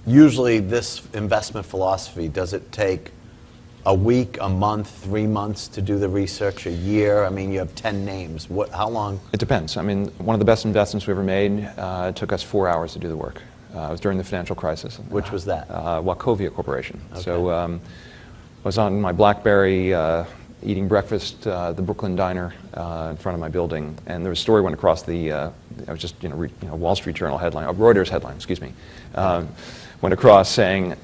usually this investment philosophy, does it take a week, a month, 3 months to do the research, a year? I mean, you have 10 names. How long? It depends. I mean, one of the best investments we ever made, it took us 4 hours to do the work. It was during the financial crisis. Which was that? Wachovia Corporation. Okay. So I was on my BlackBerry eating breakfast at the Brooklyn Diner in front of my building, and there was a story went across the, I was just, Wall Street Journal headline, Reuters headline, excuse me, went across saying,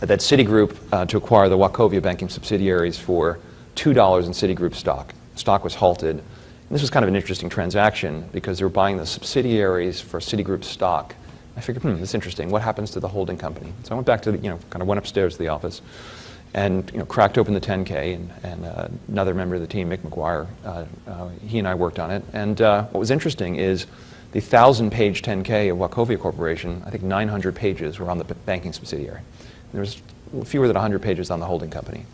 that Citigroup to acquire the Wachovia banking subsidiaries for $2 in Citigroup stock. Stock was halted. And this was kind of an interesting transaction because they were buying the subsidiaries for Citigroup stock. I figured, this is interesting. What happens to the holding company? So I went back to the, kind of went upstairs to the office and cracked open the 10K, and another member of the team, Mick McGuire, he and I worked on it. And what was interesting is the 1,000-page 10K of Wachovia Corporation, I think 900 pages were on the banking subsidiary. There was fewer than 100 pages on the holding company.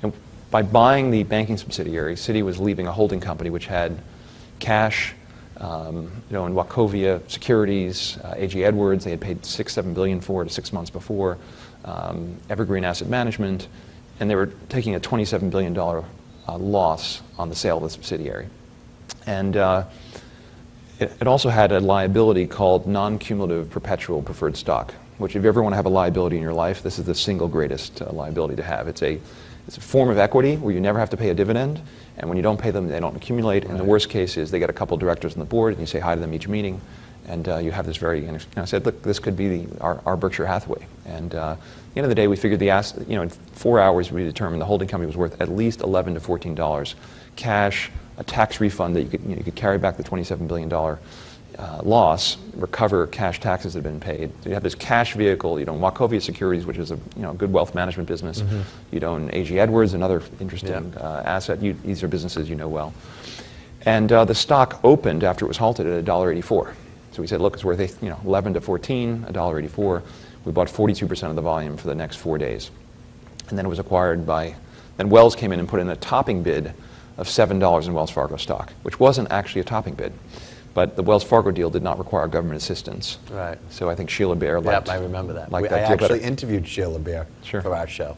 And by buying the banking subsidiary, Citi was leaving a holding company which had cash, in Wachovia Securities, A.G. Edwards, they had paid $6-7 billion for it 6 months before, Evergreen Asset Management, and they were taking a $27 billion loss on the sale of the subsidiary. And it also had a liability called non-cumulative perpetual preferred stock, which if you ever want to have a liability in your life, this is the single greatest liability to have. It's a form of equity where you never have to pay a dividend, and when you don't pay them, they don't accumulate. Right. And the worst case is they get a couple directors on the board, and you say hi to them each meeting, and you have this very, I said, look, this could be our Berkshire Hathaway. And at the end of the day, we figured the asset, in 4 hours we determined the holding company was worth at least $11 to $14 cash, a tax refund that you could carry back the $27 billion loss, recover cash taxes that have been paid. So you have this cash vehicle. You own Wachovia Securities, which is a good wealth management business. Mm-hmm. You own A.G. Edwards, another interesting asset. These are businesses you know well. And the stock opened after it was halted at $1.84. So we said, look, it's worth 11 to 14, $1.84. We bought 42% of the volume for the next 4 days. And then it was acquired by, then Wells came in and put in a topping bid of $7 in Wells Fargo stock, which wasn't actually a topping bid. But the Wells Fargo deal did not require government assistance. Right. So I think Sheila Bair liked. Yep, I remember that. I actually interviewed Sheila Bair for our show.